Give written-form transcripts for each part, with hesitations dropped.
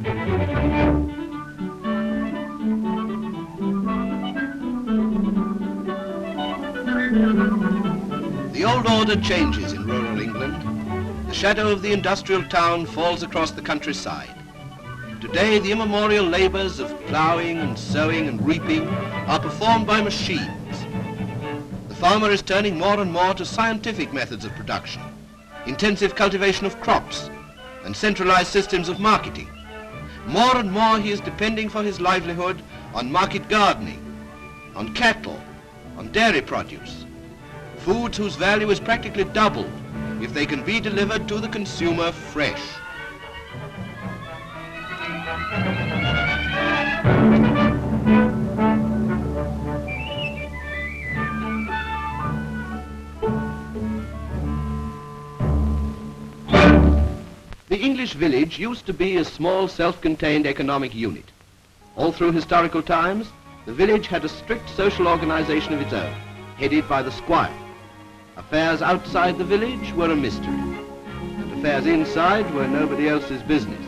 The old order changes in rural England. The shadow of the industrial town falls across the countryside. Today, the immemorial labours of ploughing and sowing and reaping are performed by machines. The farmer is turning more and more to scientific methods of production, intensive cultivation of crops, and centralised systems of marketing. More and more he is depending for his livelihood on market gardening, on cattle, on dairy produce, foods whose value is practically doubled if they can be delivered to the consumer fresh. The English village used to be a small self-contained economic unit. All through historical times, the village had a strict social organisation of its own, headed by the squire. Affairs outside the village were a mystery, and affairs inside were nobody else's business.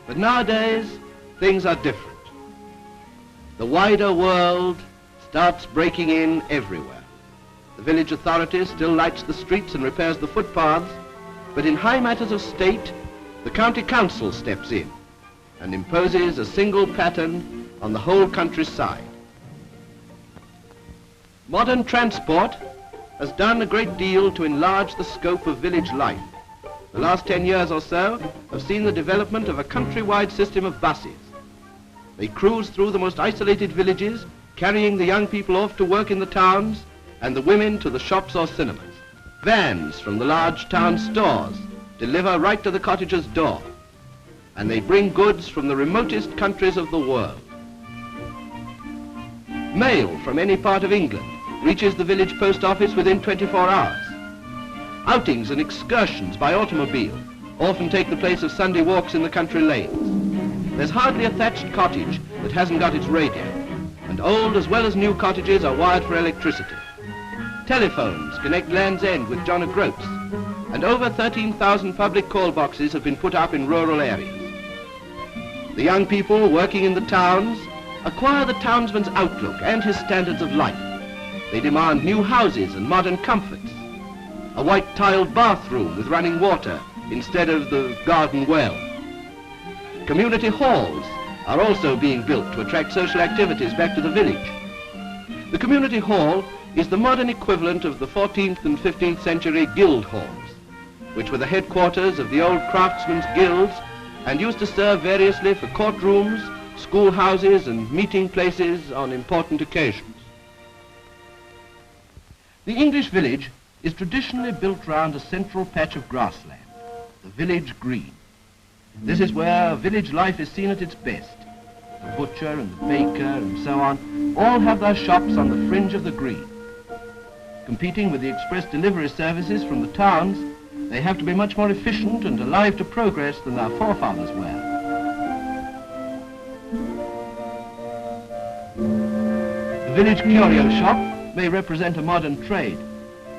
But nowadays, things are different. The wider world starts breaking in everywhere. The village authority still lights the streets and repairs the footpaths, but in high matters of state, the county council steps in and imposes a single pattern on the whole countryside. Modern transport has done a great deal to enlarge the scope of village life. The last 10 years or so have seen the development of a countrywide system of buses. They cruise through the most isolated villages, carrying the young people off to work in the towns and the women to the shops or cinemas. Vans from the large town stores deliver right to the cottager's door, and they bring goods from the remotest countries of the world. Mail from any part of England reaches the village post office within 24 hours. Outings and excursions by automobile often take the place of Sunday walks in the country lanes. There's hardly a thatched cottage that hasn't got its radio, and old as well as new cottages are wired for electricity. Telephones connect Land's End with John O'Groats, and over 13,000 public call boxes have been put up in rural areas. The young people working in the towns acquire the townsman's outlook and his standards of life. They demand new houses and modern comforts, a white tiled bathroom with running water instead of the garden well. Community halls are also being built to attract social activities back to the village. The community hall is the modern equivalent of the 14th and 15th century guild halls, which were the headquarters of the old craftsmen's guilds and used to serve variously for courtrooms, schoolhouses and meeting places on important occasions. The English village is traditionally built round a central patch of grassland, the village green. This is where village life is seen at its best. The butcher and the baker and so on all have their shops on the fringe of the green. Competing with the express delivery services from the towns, they have to be much more efficient and alive to progress than their forefathers were. The village curio shop may represent a modern trade,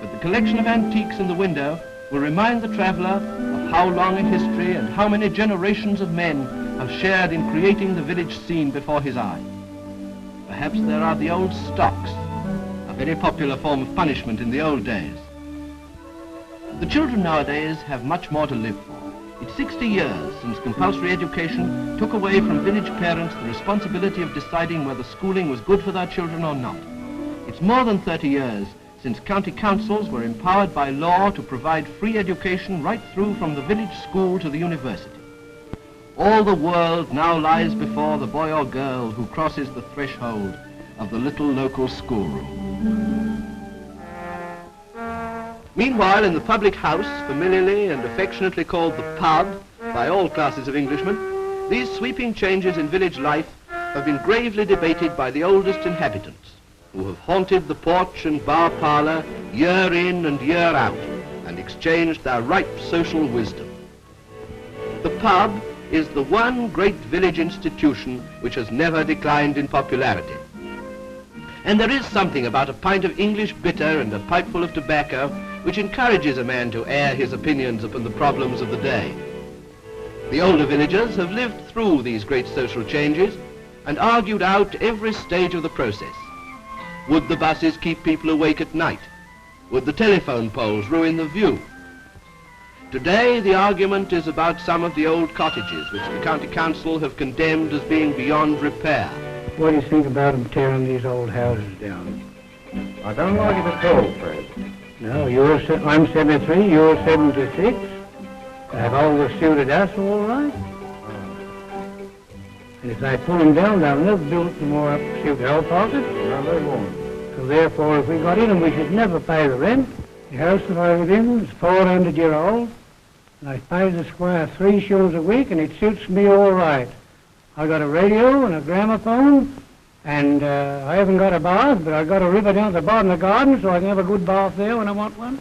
but the collection of antiques in the window will remind the traveller of how long a history and how many generations of men have shared in creating the village scene before his eye. Perhaps there are the old stocks, a very popular form of punishment in the old days. The children nowadays have much more to live for. It's 60 years since compulsory education took away from village parents the responsibility of deciding whether schooling was good for their children or not. It's more than 30 years since county councils were empowered by law to provide free education right through from the village school to the university. All the world now lies before the boy or girl who crosses the threshold of the little local schoolroom. Meanwhile, in the public house, familiarly and affectionately called the pub by all classes of Englishmen, these sweeping changes in village life have been gravely debated by the oldest inhabitants, who have haunted the porch and bar parlour year in and year out and exchanged their ripe social wisdom. The pub is the one great village institution which has never declined in popularity. And there is something about a pint of English bitter and a pipeful of tobacco which encourages a man to air his opinions upon the problems of the day. The older villagers have lived through these great social changes and argued out every stage of the process. Would the buses keep people awake at night? Would the telephone poles ruin the view? Today the argument is about some of the old cottages which the County Council have condemned as being beyond repair. What do you think about them tearing these old houses down? I don't like it at all, Fred. No, I'm 73, you're 76. Have all the suited us all right? And if they pull them down, they'll never build some more up to suit our pockets. No, they won't. So therefore, if we got in them, we should never pay the rent. The house that I was in is 400 years old, and I pay the squire 3 shillings a week, and it suits me all right. I got a radio and a gramophone, and I haven't got a bath, but I got a river down at the bottom of the garden, so I can have a good bath there when I want one.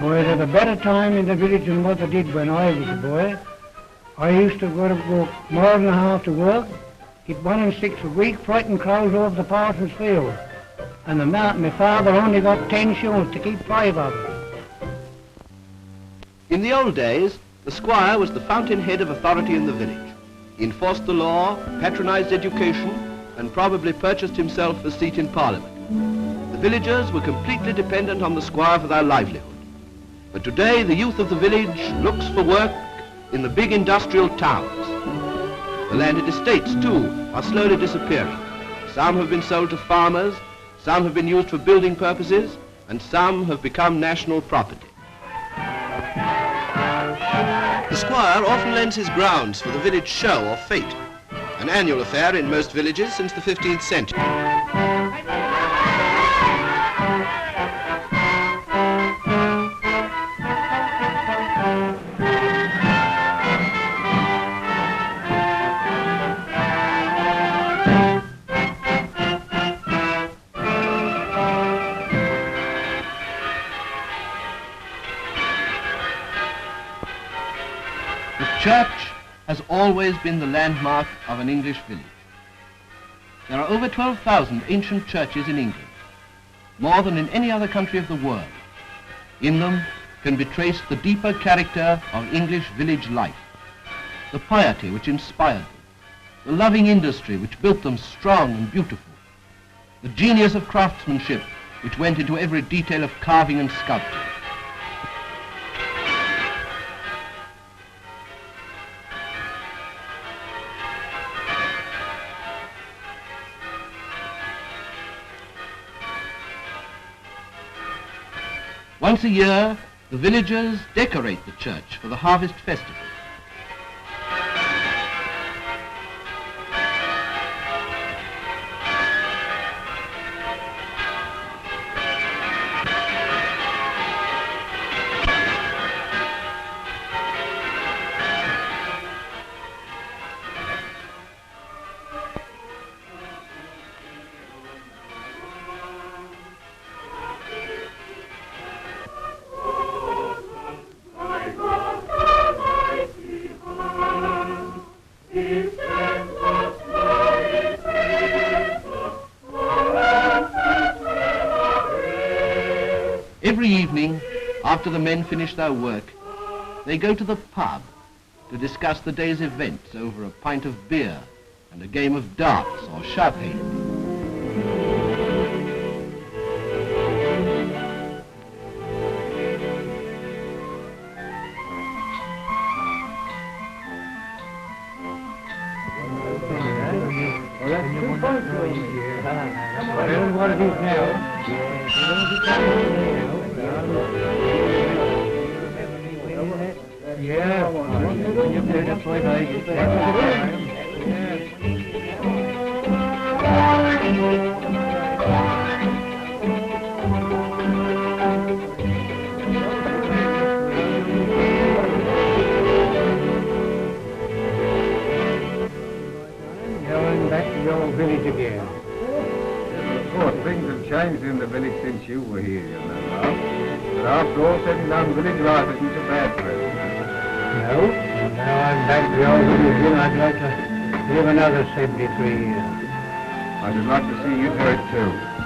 Boys have a better time in the village than what they did when I was a boy. I used to go to work more than a half to work, get 1 and 6 a week, frighten crows off the parson's field. And my father only got 10 shillings to keep 5 of them. In the old days, the squire was the fountainhead of authority in the village. He enforced the law, patronised education, and probably purchased himself a seat in Parliament. The villagers were completely dependent on the squire for their livelihood. But today, the youth of the village looks for work in the big industrial towns. The landed estates, too, are slowly disappearing. Some have been sold to farmers, some have been used for building purposes, and some have become national property. The squire often lends his grounds for the village show or fete, an annual affair in most villages since the 15th century. The church has always been the landmark of an English village. There are over 12,000 ancient churches in England, more than in any other country of the world. In them can be traced the deeper character of English village life, the piety which inspired them, the loving industry which built them strong and beautiful, the genius of craftsmanship which went into every detail of carving and sculpture. Once a year, the villagers decorate the church for the harvest festival. Every evening, after the men finish their work, they go to the pub to discuss the day's events over a pint of beer and a game of darts or sharpened. What it is now. Yeah. You did it for Going back to your village again. Of course, things have changed in the village since you were here, you know. But after all said and done, village life isn't so bad for it. No. Now I'm back to the old village again. I'd like to live another 73 years. I should like to see you do it too.